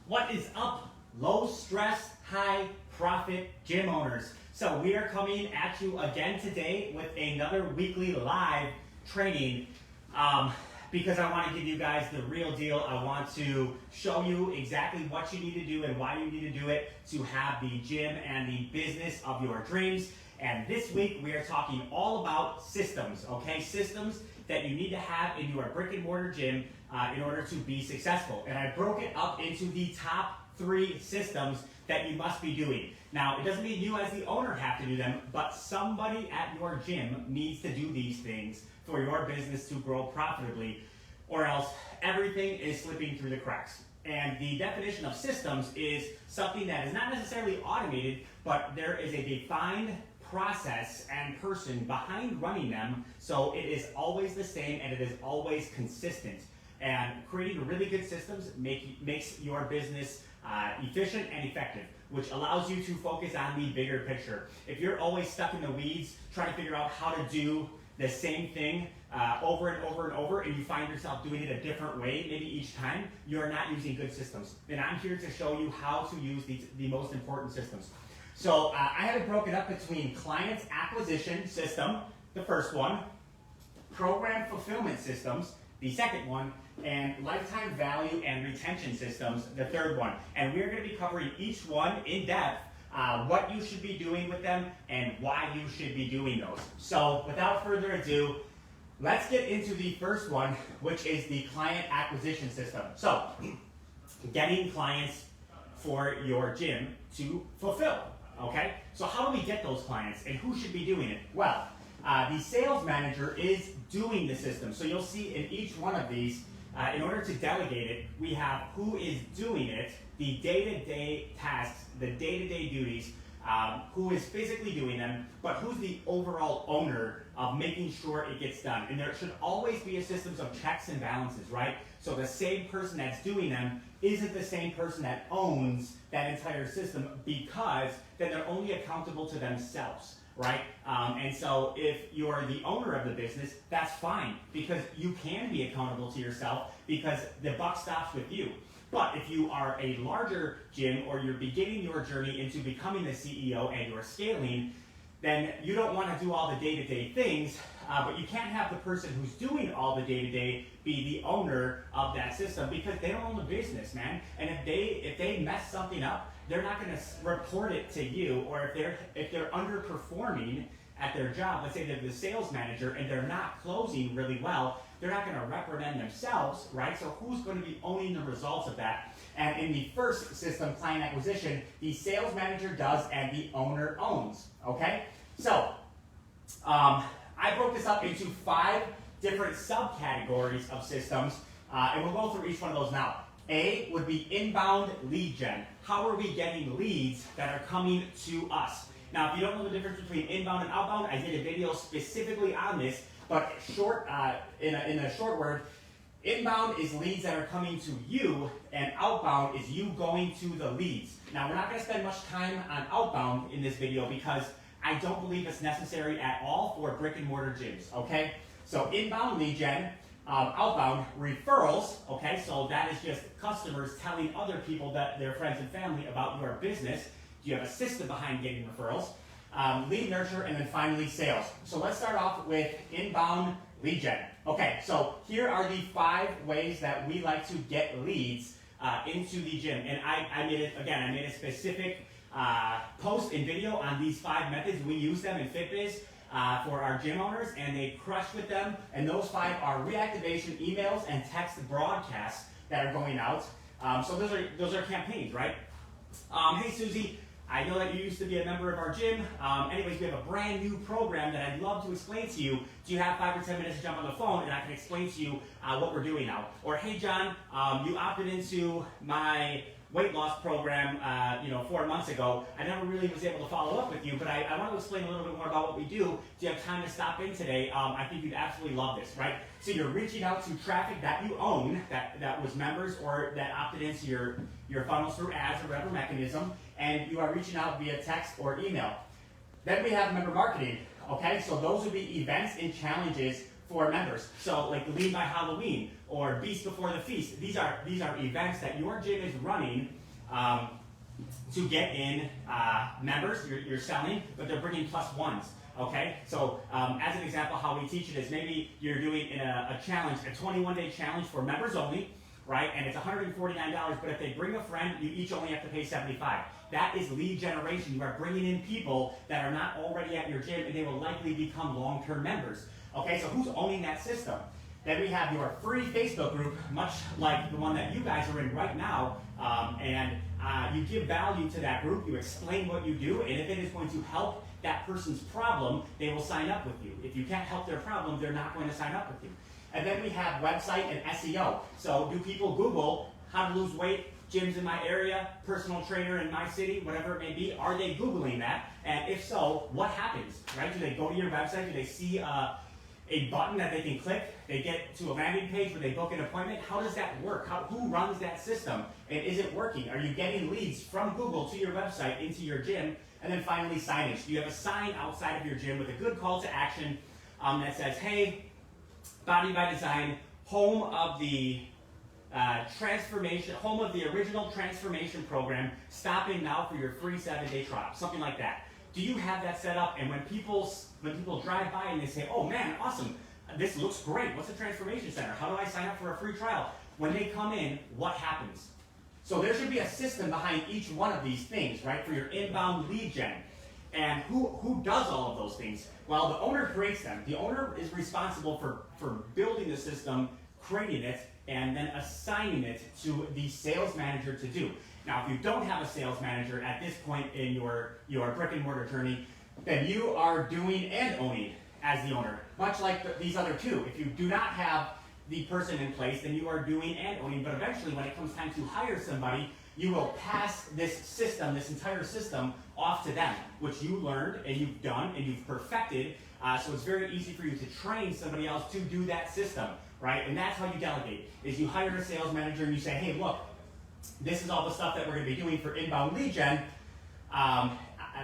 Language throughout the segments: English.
What is up, low stress, high profit gym owners? So we are coming at you again today with another weekly live training because I want to give you guys the real deal. I want to show you exactly what you need to do and why you need to do it to have the gym and the business of your dreams. And this week we are talking all about systems, okay? Systems that you need to have in your brick and mortar gym in order to be successful. And I broke it up into the top 3 systems that you must be doing. Now, it doesn't mean you as the owner have to do them, but somebody at your gym needs to do these things for your business to grow profitably, or else everything is slipping through the cracks. And the definition of systems is something that is not necessarily automated, but there is a defined process and person behind running them, so it is always the same and it is always consistent. And creating really good systems makes your business efficient and effective, which allows you to focus on the bigger picture. If you're always stuck in the weeds trying to figure out how to do the same thing over and over and over, and you find yourself doing it a different way maybe each time, you're not using good systems. And I'm here to show you how to use the most important systems. So I have it broken up between client acquisition system, the first one, program fulfillment systems, the second one, and lifetime value and retention systems, the third one. And we're going to be covering each one in depth, what you should be doing with them and why you should be doing those. So without further ado, let's get into the first one, which is the client acquisition system. So getting clients for your gym to fulfill. Okay, so how do we get those clients and who should be doing it? Well, the sales manager is doing the system. So you'll see in each one of these, in order to delegate it, we have who is doing it, the day-to-day tasks, the day-to-day duties, who is physically doing them, but who's the overall owner of making sure it gets done. And there should always be a system of checks and balances, right? So the same person that's doing them isn't the same person that owns that entire system, because then they're only accountable to themselves, right? And so if you're the owner of the business, that's fine, because you can be accountable to yourself because the buck stops with you. But if you are a larger gym or you're beginning your journey into becoming the CEO and you're scaling, then you don't want to do all the day-to-day things, but you can't have the person who's doing all the day-to-day be the owner of that system, because they don't own the business, man. And if they mess something up, they're not going to report it to you. Or if they're underperforming at their job, let's say they're the sales manager and they're not closing really well, they're not going to reprimand themselves, right? So who's going to be owning the results of that? And in the first system, client acquisition, the sales manager does and the owner owns, okay? So I broke this up into 5 different subcategories of systems, and we'll go through each one of those now. A would be inbound lead gen. How are we getting leads that are coming to us? Now, if you don't know the difference between inbound and outbound, I did a video specifically on this, but in a short word, inbound is leads that are coming to you, and outbound is you going to the leads. Now, we're not going to spend much time on outbound in this video because I don't believe it's necessary at all for brick and mortar gyms, okay? So inbound lead gen, outbound referrals, okay? So that is just customers telling other people, that their friends and family, about your business. You have a system behind getting referrals, lead nurture, and then finally sales. So let's start off with inbound lead gen. Okay, so here are the 5 ways that we like to get leads into the gym. And I made a specific post and video on these 5 methods. We use them in FitBiz for our gym owners, and they crush with them. And those 5 are reactivation, emails, and text broadcasts that are going out. So those are campaigns, right? Hey Susie, I know that you used to be a member of our gym. Anyways, we have a brand new program that I'd love to explain to you. Do you have 5 or 10 minutes to jump on the phone and I can explain to you what we're doing now? Or hey John, you opted into my weight loss program 4 months ago. I never really was able to follow up with you, but I want to explain a little bit more about what we do. Do you have time to stop in today? I think you'd absolutely love this, right? So you're reaching out to traffic that you own, that was members or that opted into your funnels through ads or whatever mechanism, and you are reaching out via text or email. Then we have member marketing, okay? So those would be events and challenges for members. So like Lead by Halloween, or Beast Before the Feast. These are events that your gym is running to get in members. You're selling, but they're bringing plus ones. Okay, so as an example, how we teach it is maybe you're doing a challenge, a 21-day challenge for members only, right? And it's $149, but if they bring a friend, you each only have to pay $75. That is lead generation. You are bringing in people that are not already at your gym, and they will likely become long-term members. Okay, so who's owning that system? Then we have your free Facebook group, much like the one that you guys are in right now, and you give value to that group, you explain what you do, and if it is going to help that person's problem, they will sign up with you. If you can't help their problem, they're not going to sign up with you. And then we have website and SEO. So do people Google how to lose weight, gyms in my area, personal trainer in my city, whatever it may be? Are they Googling that? And if so, what happens, right? Do they go to your website? Do they see a button that they can click? They get to a landing page where they book an appointment? How does that work? Who runs that system? And is it working? Are you getting leads from Google to your website into your gym? And then finally, signage. Do you have a sign outside of your gym with a good call to action that says, hey, Body by Design, home of the transformation, home of the original transformation program, stop in now for your free 7-day trial, something like that. Do you have that set up? And when people drive by and they say, oh man, awesome, this looks great, what's a transformation center? How do I sign up for a free trial? When they come in, what happens? So there should be a system behind each one of these things, right, for your inbound lead gen. And who does all of those things? Well, the owner creates them. The owner is responsible for building the system, creating it, and then assigning it to the sales manager to do. Now, if you don't have a sales manager at this point in your brick and mortar journey, then you are doing and owning as the owner, much like these other two. If you do not have the person in place, then you are doing and owning, but eventually when it comes time to hire somebody, you will pass this system, this entire system, off to them, which you learned and you've done and you've perfected, so it's very easy for you to train somebody else to do that system, right? And that's how you delegate, is you hire a sales manager and you say, hey, look, this is all the stuff that we're going to be doing for inbound lead gen.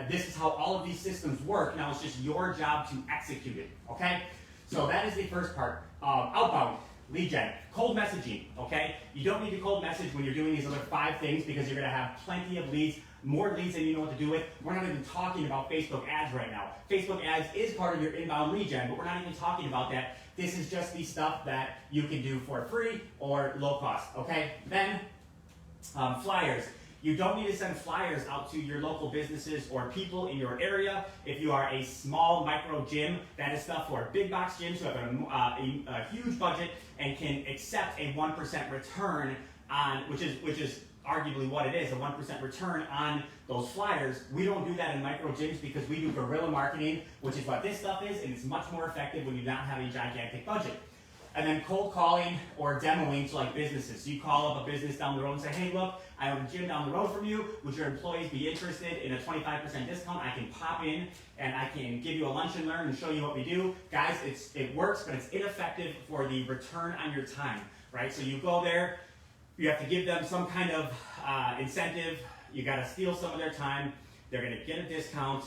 This is how all of these systems work. Now it's just your job to execute it, okay? So that is the first part. Outbound lead gen, cold messaging, okay? You don't need to cold message when you're doing these other 5 things because you're going to have plenty of leads, more leads than you know what to do with. We're not even talking about Facebook ads right now. Facebook ads is part of your inbound lead gen, but we're not even talking about that. This is just the stuff that you can do for free or low cost, okay? Then flyers. You don't need to send flyers out to your local businesses or people in your area. If you are a small micro gym, that is stuff for big box gyms who have a huge budget and can accept a 1% return on, which is arguably what it is, a 1% return on those flyers. We don't do that in micro gyms because we do guerrilla marketing, which is what this stuff is, and it's much more effective when you don't have a gigantic budget. And then cold calling or demoing to like businesses. So you call up a business down the road and say, hey, look, I own a gym down the road from you. Would your employees be interested in a 25% discount? I can pop in and I can give you a lunch and learn and show you what we do. Guys, it works, but it's ineffective for the return on your time, right? So you go there, you have to give them some kind of incentive. You got to steal some of their time. They're going to get a discount.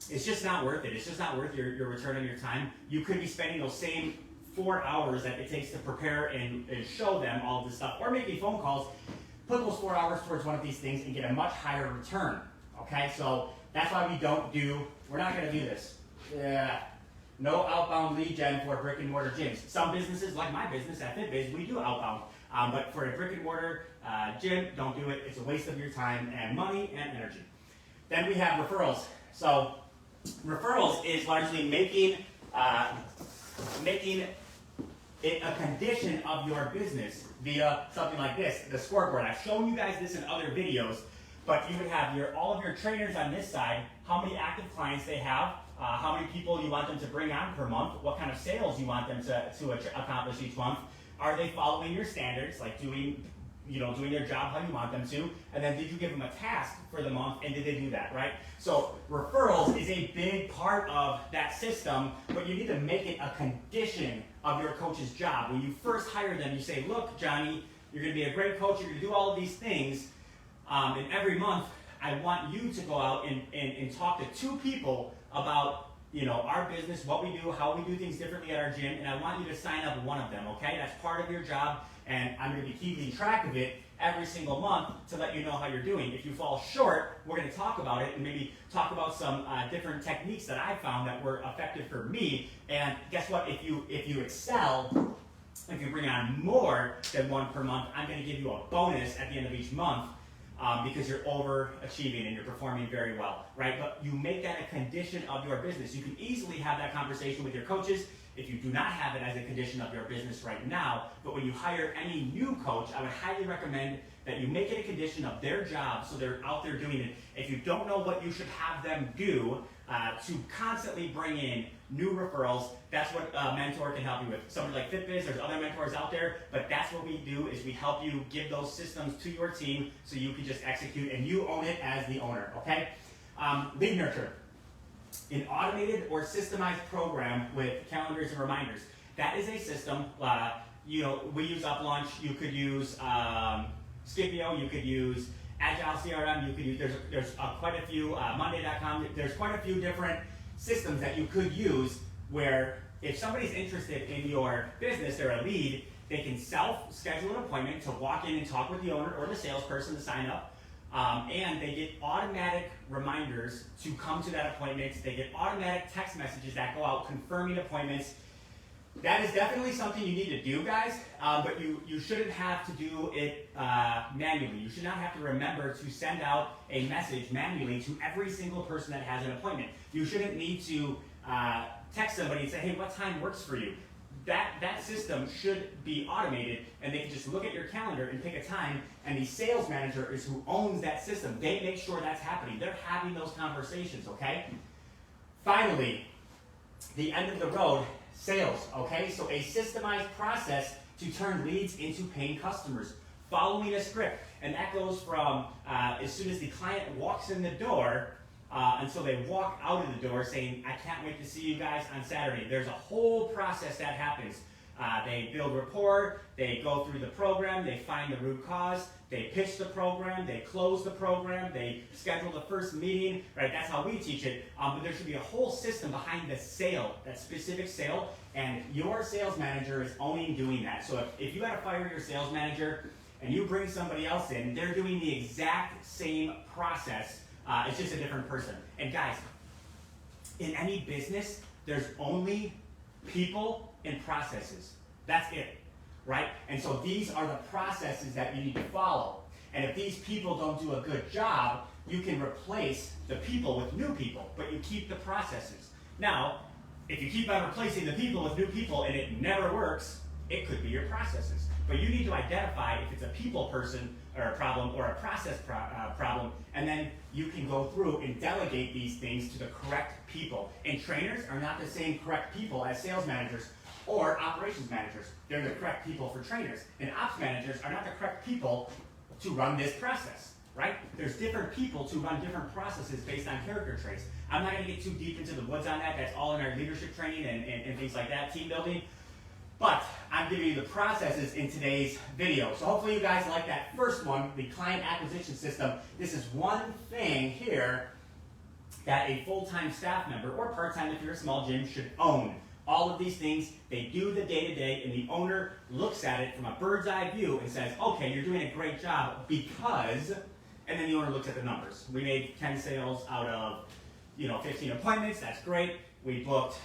It's just not worth it. It's just not worth your return on your time. You could be spending those same 4 hours that it takes to prepare and show them all of this stuff, or making phone calls, put those 4 hours towards one of these things and get a much higher return, okay? So that's why we're not gonna do this. Yeah. No outbound lead gen for brick and mortar gyms. Some businesses, like my business at FitBiz, we do outbound, but for a brick and mortar gym, don't do it. It's a waste of your time and money and energy. Then we have referrals. So referrals is largely making it a condition of your business via something like this, the scoreboard. I've shown you guys this in other videos, but you would have all of your trainers on this side, how many active clients they have, how many people you want them to bring on per month, what kind of sales you want them to accomplish each month. Are they following your standards, like doing their job how you want them to, and then did you give them a task for the month, and did they do that, right? So referrals is a big part of that system, but you need to make it a condition of your coach's job. When you first hire them, you say, look, Johnny, you're gonna be a great coach, you're gonna do all of these things, and every month, I want you to go out and talk to 2 people about our business, what we do, how we do things differently at our gym, and I want you to sign up one of them, okay? That's part of your job, and I'm going to be keeping track of it every single month to let you know how you're doing. If you fall short, we're going to talk about it and maybe talk about some different techniques that I found that were effective for me. And guess what? If you excel, if you bring on more than one per month, I'm going to give you a bonus at the end of each month because you're overachieving and you're performing very well, right? But you make that a condition of your business. You can easily have that conversation with your coaches if you do not have it as a condition of your business right now. But when you hire any new coach, I would highly recommend that you make it a condition of their job so they're out there doing it. If you don't know what you should have them do to constantly bring in new referrals, that's what a mentor can help you with. Somebody like FitBiz, there's other mentors out there, but that's what we do is we help you give those systems to your team so you can just execute and you own it as the owner, okay? Lead nurture. An automated or systemized program with calendars and reminders. That is a system. We use UpLaunch. You could use Scipio. You could use Agile CRM. You could use. There's quite a few. Monday.com. There's quite a few different systems that you could use where if somebody's interested in your business, they're a lead. They can self-schedule an appointment to walk in and talk with the owner or the salesperson to sign up. And they get automatic reminders to come to that appointment. They get automatic text messages that go out confirming appointments. That is definitely something you need to do, guys, but you shouldn't have to do it manually. You should not have to remember to send out a message manually to every single person that has an appointment. You shouldn't need to text somebody and say, hey, what time works for you? That system should be automated, and they can just look at your calendar and pick a time, and the sales manager is who owns that system. They make sure that's happening. They're having those conversations, okay? Finally, the end of the road, sales, okay? So a systemized process to turn leads into paying customers, following a script. And that goes from as soon as the client walks in the door until they walk out of the door saying, I can't wait to see you guys on Saturday. There's a whole process that happens. They build rapport, they go through the program, they find the root cause, they pitch the program, they close the program, they schedule the first meeting, right? That's how we teach it. But there should be a whole system behind the sale, that specific sale, and your sales manager is owning doing that. So if you got to fire your sales manager and you bring somebody else in, they're doing the exact same process. It's just a different person. And guys, in any business, there's only people and processes. That's it, right? And so these are the processes that you need to follow. And if these people don't do a good job, you can replace the people with new people, but you keep the processes. Now, if you keep on replacing the people with new people and it never works, it could be your processes. But you need to identify if it's a people person or a problem or a process problem, and then you can go through and delegate these things to the correct people. And trainers are not the same correct people as sales managers or operations managers. They're the correct people for trainers. And ops managers are not the correct people to run this process, right? There's different people to run different processes based on character traits. I'm not going to get too deep into the woods on that. That's all in our leadership training and things like that, team building. But I'm giving you the processes in today's video. So hopefully you guys like that first one, the client acquisition system. This is one thing here that a full-time staff member or part-time if you're a small gym should own. All of these things, they do the day-to-day, and the owner looks at it from a bird's eye view and says, okay, you're doing a great job because, and then the owner looks at the numbers. We made 10 sales out of 15 appointments. That's great. We booked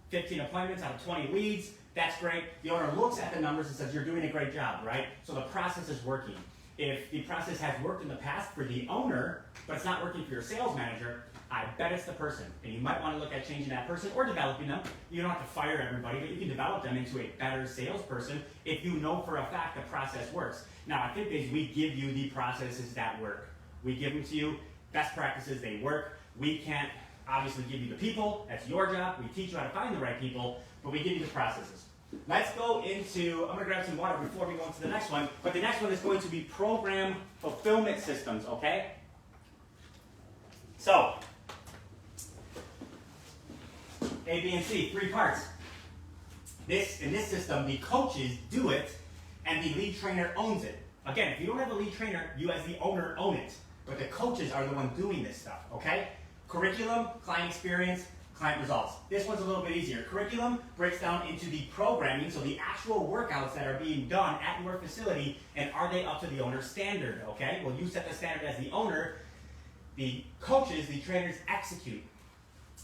15 appointments out of 20 leads. That's great. The owner looks at the numbers and says, you're doing a great job, right? So the process is working. If the process has worked in the past for the owner, but it's not working for your sales manager, I bet it's the person. And you might want to look at changing that person or developing them. You don't have to fire everybody, but you can develop them into a better salesperson if you know for a fact the process works. Now, at FitBiz, we give you the processes that work. We give them to you. Best practices, they work. We can't obviously give you the people. That's your job. We teach you how to find the right people, but we give you the processes. Let's go into, I'm going to grab some water before we go into the next one, but the next one is going to be program fulfillment systems, okay? So, A, B, and C, 3 parts. In this system, the coaches do it, and the lead trainer owns it. Again, if you don't have a lead trainer, you as the owner own it, but the coaches are the ones doing this stuff, okay? Curriculum, client experience, client results. This one's a little bit easier. Curriculum breaks down into the programming, so the actual workouts that are being done at your facility, and are they up to the owner's standard, okay? Well, you set the standard as the owner. The coaches, the trainers execute.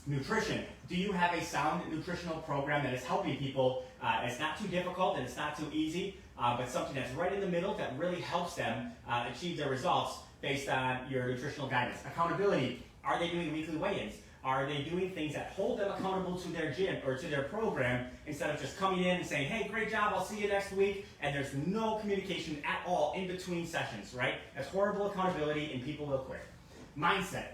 Nutrition. Do you have a sound nutritional program that is helping people? It's not too difficult and it's not too easy, but something that's right in the middle that really helps them achieve their results based on your nutritional guidance. Accountability. Are they doing weekly weigh-ins? Are they doing things that hold them accountable to their gym or to their program instead of just coming in and saying, hey, great job, I'll see you next week, and there's no communication at all in between sessions, right? That's horrible accountability and people will quit. Mindset.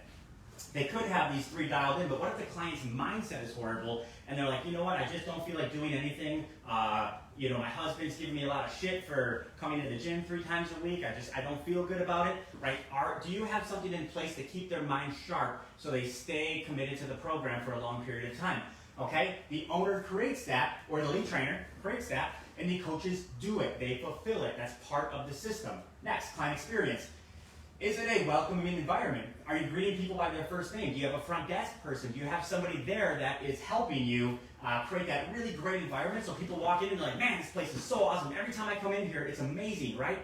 They could have these 3 dialed in, but what if the client's mindset is horrible and they're like, you know what, I just don't feel like doing anything. My husband's giving me a lot of shit for coming to the gym 3 times a week. I don't feel good about it, right? Do you have something in place to keep their mind sharp so they stay committed to the program for a long period of time? Okay, the owner creates that, or the lead trainer creates that, and the coaches do it. They fulfill it. That's part of the system. Next, client experience. Is it a welcoming environment? Are you greeting people by their first name? Do you have a front desk person? Do you have somebody there that is helping you create that really great environment so people walk in and they're like, man, this place is so awesome. Every time I come in here, it's amazing, right?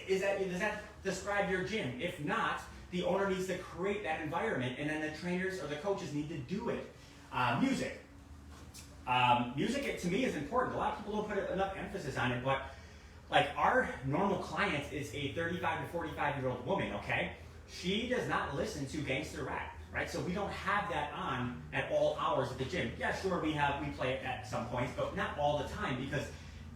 Does that describe your gym? If not, the owner needs to create that environment, and then the trainers or the coaches need to do it. Music. Music, to me, is important. A lot of people don't put enough emphasis on it, but like our normal client is a 35 to 45-year-old woman, okay? She does not listen to gangster rap, right? So we don't have that on at all hours at the gym. Yeah, sure, we play it at some points, but not all the time because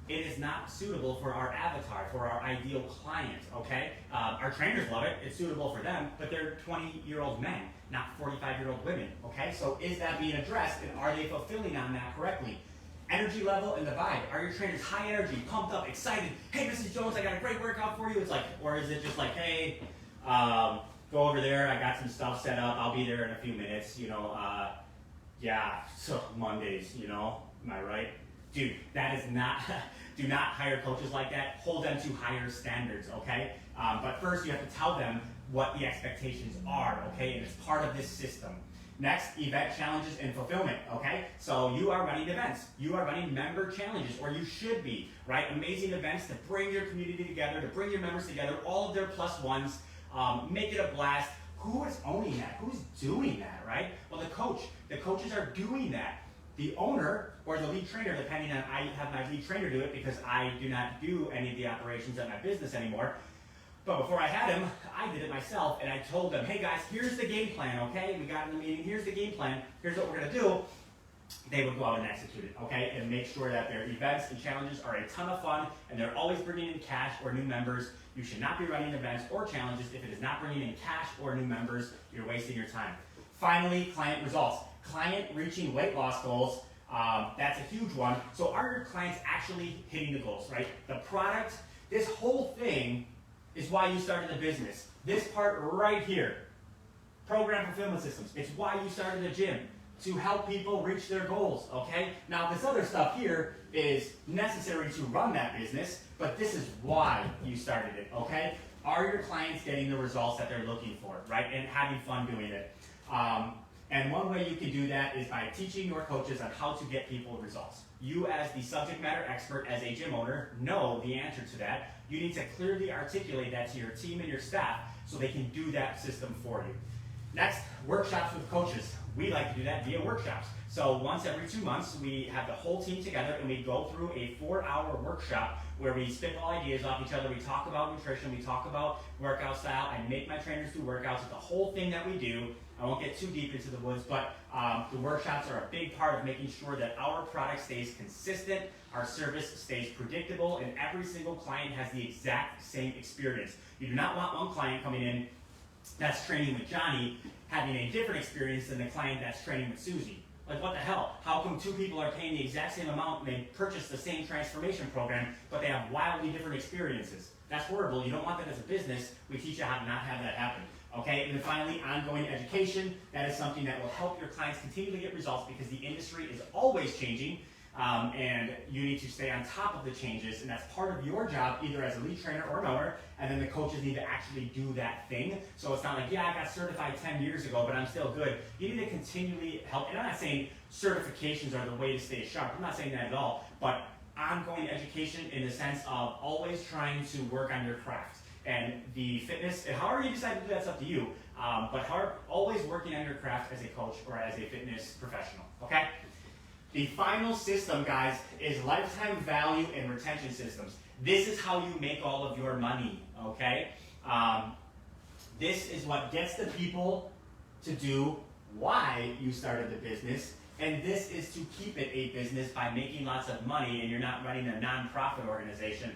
it is not suitable for our avatar, for our ideal client, okay? Our trainers love it, it's suitable for them, but they're 20-year-old men, not 45-year-old women, okay? So is that being addressed, and are they fulfilling on that correctly? Energy level and the vibe. Are your trainers high energy, pumped up, excited? Hey, Mrs. Jones, I got a great workout for you. It's like, or is it just like, hey, go over there. I got some stuff set up. I'll be there in a few minutes. Yeah. So Mondays, am I right? Dude, that is not. Do not hire coaches like that. Hold them to higher standards, okay? But first, you have to tell them what the expectations are, okay? And it's part of this system. Next, event challenges and fulfillment, okay? So you are running events. You are running member challenges, or you should be, right? Amazing events to bring your community together, to bring your members together, all of their plus ones, make it a blast. Who is owning that? Who's doing that, right? Well, the coaches are doing that. The owner or the lead trainer, depending on, I have my lead trainer do it because I do not do any of the operations at my business anymore. But before I had him, I did it myself, and I told them, hey guys, here's the game plan, okay? We got in the meeting, here's the game plan, here's what we're gonna do. They would go out and execute it, okay? And make sure that their events and challenges are a ton of fun, and they're always bringing in cash or new members. You should not be running events or challenges if it is not bringing in cash or new members. You're wasting your time. Finally, client results. Client reaching weight loss goals, that's a huge one. So are your clients actually hitting the goals, right? The product, this whole thing is why you started a business. This part right here, program fulfillment systems, it's why you started a gym, to help people reach their goals, okay? Now this other stuff here is necessary to run that business, but this is why you started it, okay? Are your clients getting the results that they're looking for, right? And having fun doing it. And one way you can do that is by teaching your coaches on how to get people results. You as the subject matter expert, as a gym owner, know the answer to that. You need to clearly articulate that to your team and your staff so they can do that system for you. Next, workshops with coaches. We like to do that via workshops. So once every 2 months, we have the whole team together and we go through a 4-hour workshop where we spitball ideas off each other. We talk about nutrition, we talk about workout style. I make my trainers do workouts. It's the whole thing that we do. I won't get too deep into the woods, but the workshops are a big part of making sure that our product stays consistent, our service stays predictable, and every single client has the exact same experience. You do not want one client coming in that's training with Johnny having a different experience than the client that's training with Susie. Like, what the hell? How come 2 people are paying the exact same amount and they purchase the same transformation program, but they have wildly different experiences? That's horrible. You don't want that as a business. We teach you how to not have that happen. Okay, and then finally, ongoing education. That is something that will help your clients continue to get results because the industry is always changing. and you need to stay on top of the changes, and that's part of your job, either as a lead trainer or an owner, and then the coaches need to actually do that thing. So it's not like, yeah, I got certified 10 years ago, but I'm still good. You need to continually help, and I'm not saying certifications are the way to stay sharp. I'm not saying that at all, but ongoing education in the sense of always trying to work on your craft. And the fitness, and however you decide to do that's up to you, but always working on your craft as a coach or as a fitness professional, okay? The final system, guys, is lifetime value and retention systems. This is how you make all of your money, okay? This is what gets the people to do why you started the business, and this is to keep it a business by making lots of money, and you're not running a nonprofit organization.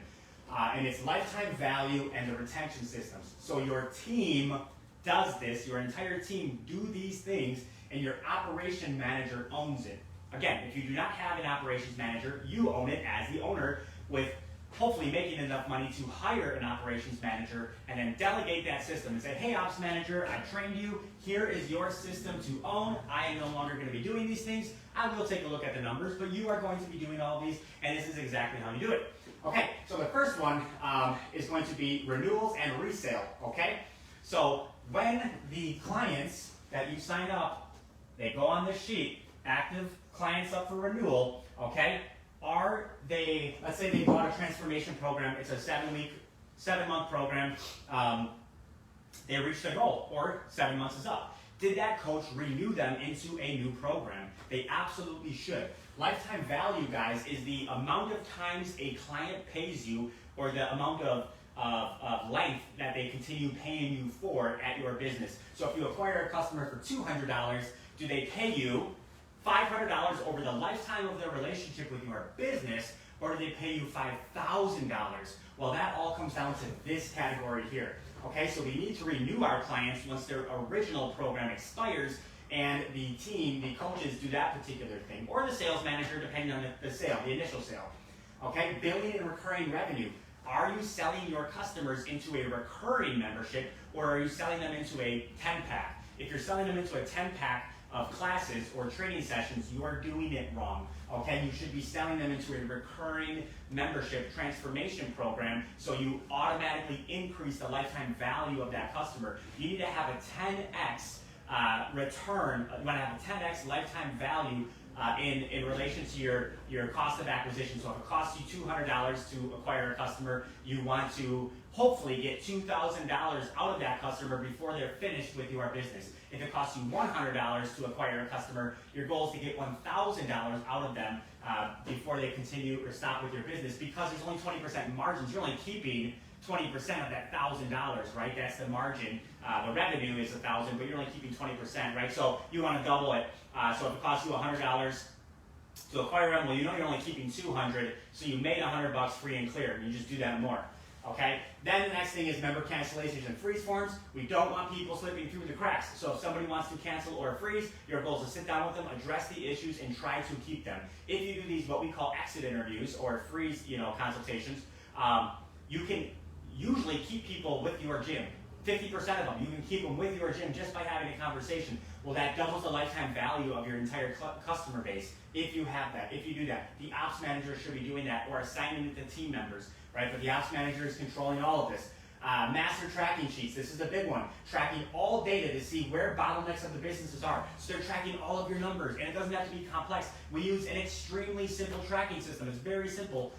And it's lifetime value and the retention systems. So your team does this, your entire team do these things, and your operation manager owns it. Again, if you do not have an operations manager, you own it as the owner, with hopefully making enough money to hire an operations manager and then delegate that system and say, hey, ops manager, I trained you. Here is your system to own. I am no longer going to be doing these things. I will take a look at the numbers, but you are going to be doing all these, and this is exactly how you do it. Okay, so the first one is going to be renewals and resale, okay? So when the clients that you sign up, they go on this sheet, active clients up for renewal, okay? Are they, let's say they bought a transformation program, it's a 7-month program, they reached their goal, or 7 months is up. Did that coach renew them into a new program? They absolutely should. Lifetime value, guys, is the amount of times a client pays you, or the amount of length that they continue paying you for at your business. So if you acquire a customer for $200, do they pay you $500 over the lifetime of their relationship with your business, or do they pay you $5,000? Well, that all comes down to this category here. Okay, so we need to renew our clients once their original program expires, and the team, the coaches, do that particular thing, or the sales manager, depending on the sale, the initial sale. Okay, billing and recurring revenue. Are you selling your customers into a recurring membership, or are you selling them into a 10-pack? If you're selling them into a 10-pack of classes or training sessions, you are doing it wrong. Okay, you should be selling them into a recurring membership transformation program, so you automatically increase the lifetime value of that customer. You need to have a 10x return. You want to have a 10x lifetime value in relation to your cost of acquisition. So if it costs you $200 to acquire a customer, you want to hopefully get $2,000 out of that customer before they're finished with your business. If it costs you $100 to acquire a customer, your goal is to get $1,000 out of them before they continue or stop with your business, because there's only 20% margins. You're only keeping 20% of that $1,000, right? That's the margin. The revenue is $1,000, but you're only keeping 20%, right? So you want to double it. So if it costs you $100 to acquire them, well, you know you're only keeping $200, so you made $100 free and clear. You just do that more. Okay? Then the next thing is member cancellations and freeze forms. We don't want people slipping through the cracks. So if somebody wants to cancel or freeze, your goal is to sit down with them, address the issues, and try to keep them. If you do these, what we call exit interviews or freeze, consultations, you can usually keep people with your gym. 50% of them, you can keep them with your gym just by having a conversation. Well, that doubles the lifetime value of your entire customer base if you have that, if you do that. The ops manager should be doing that, or assigning it to team members, right? But the ops manager is controlling all of this. Master tracking sheets, this is a big one. Tracking all data to see where bottlenecks of the businesses are. So they're tracking all of your numbers, and it doesn't have to be complex. We use an extremely simple tracking system. It's very simple,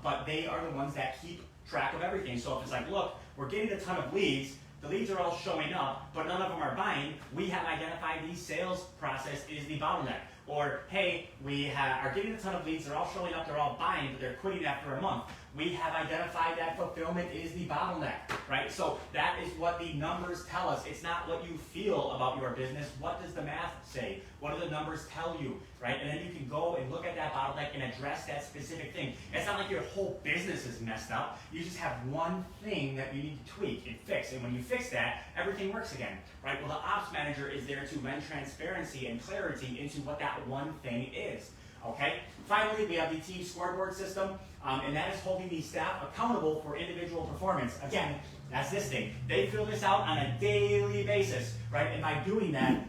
but they are the ones that keep track of everything. So if it's like, look, we're getting a ton of leads, the leads are all showing up, but none of them are buying, we have identified the sales process is the bottleneck. Or, hey, we are getting a ton of leads, they're all showing up, they're all buying, but they're quitting after a month. We have identified that fulfillment is the bottleneck, right? So that is what the numbers tell us. It's not what you feel about your business. What does the math say? What do the numbers tell you, right? And then you can go and look at that bottleneck and address that specific thing. It's not like your whole business is messed up. You just have one thing that you need to tweak and fix. And when you fix that, everything works again, right? Well, the ops manager is there to lend transparency and clarity into what that one thing is. Okay. Finally, we have the team scoreboard system, and that is holding the staff accountable for individual performance. Again, that's this thing. They fill this out on a daily basis, right? And by doing that,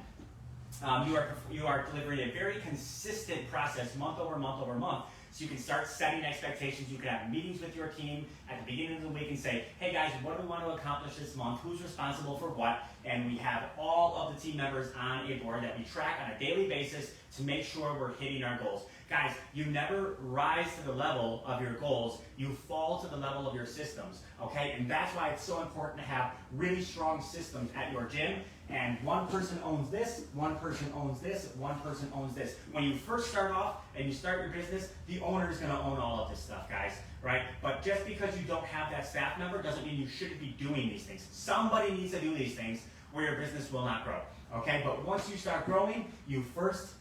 you are delivering a very consistent process month over month over month. So you can start setting expectations. You can have meetings with your team at the beginning of the week and say, hey guys, what do we want to accomplish this month? Who's responsible for what? And we have all of the team members on a board that we track on a daily basis to make sure we're hitting our goals. Guys, you never rise to the level of your goals. You fall to the level of your systems, okay? And that's why it's so important to have really strong systems at your gym. And one person owns this, one person owns this, one person owns this. When you first start off and you start your business, the owner is going to own all of this stuff, guys, right? But just because you don't have that staff member doesn't mean you shouldn't be doing these things. Somebody needs to do these things where your business will not grow, okay? But once you start growing, you first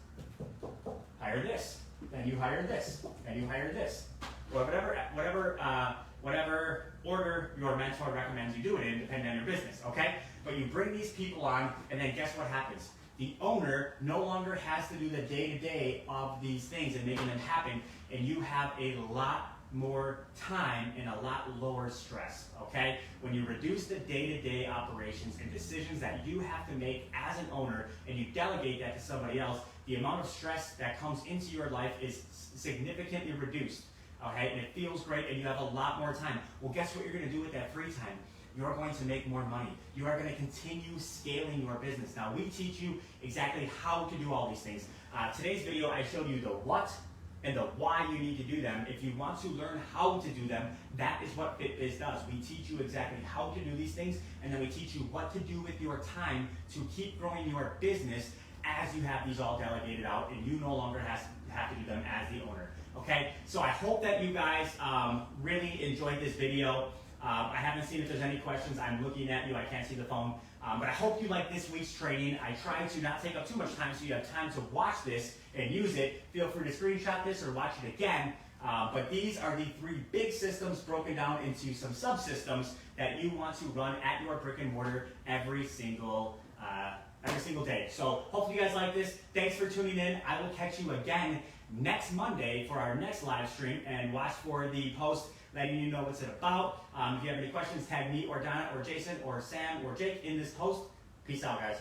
hire this, then you hire this, then you hire this. Whatever order your mentor recommends you do it in, depending on your business, okay? But you bring these people on, and then guess what happens? The owner no longer has to do the day-to-day of these things and making them happen, and you have a lot more time and a lot lower stress, okay? When you reduce the day-to-day operations and decisions that you have to make as an owner, and you delegate that to somebody else, the amount of stress that comes into your life is significantly reduced, okay? And it feels great, and you have a lot more time. Well, guess what you're gonna do with that free time? You're going to make more money. You are going to continue scaling your business. Now, we teach you exactly how to do all these things. Today's video, I showed you the what and the why you need to do them. If you want to learn how to do them, that is what FitBiz does. We teach you exactly how to do these things, and then we teach you what to do with your time to keep growing your business as you have these all delegated out, and you no longer have to do them as the owner. Okay, so I hope that you guys really enjoyed this video. I haven't seen if there's any questions. I'm looking at you. I can't see the phone. But I hope you like this week's training. I try to not take up too much time so you have time to watch this and use it. Feel free to screenshot this or watch it again. But these are the 3 big systems broken down into some subsystems that you want to run at your brick and mortar every single day. So hopefully you guys like this. Thanks for tuning in. I will catch you again next Monday for our next live stream, and watch for the post letting you know what's it about. If you have any questions, tag me or Donna or Jason or Sam or Jake in this post. Peace out, guys.